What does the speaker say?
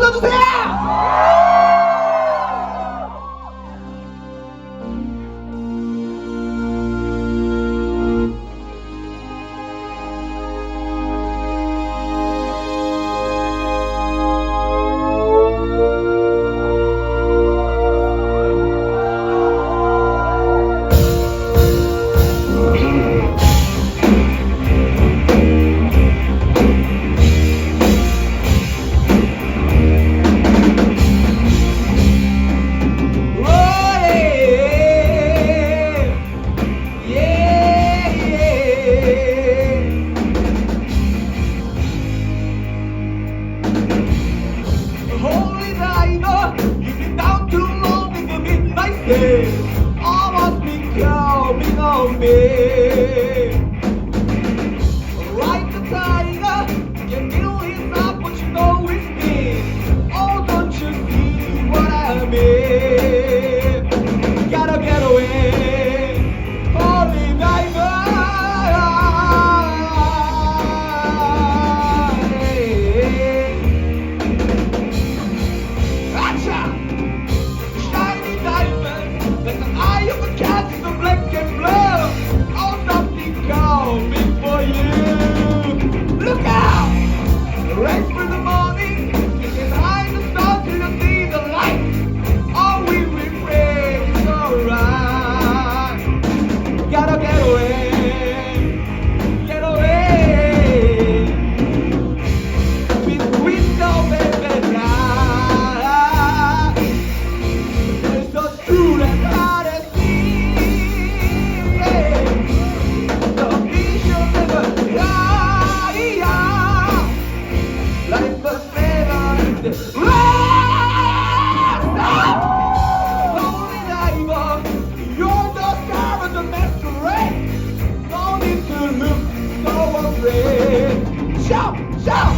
불러주세요! Holy diver, you've been down too long in the midnight day. Almost becoming on me. Like the tiger, can kill his up, but you know it's me. Oh, don't you see what I mean? Gotta get away, holy diver. Shiny diamond, like the eye of a cat in the black and blue. Oh, something coming for you. Look out! Race for the morning, you can hide the stars till you see the light. Oh, we will pray, it's alright. Gotta get away, get away. Between the baby now. It's so true and hard as sea. The vision never die. Like a sailor in the Holy diver, you're the star of the masquerade. No need to look so afraid. Shout, shout.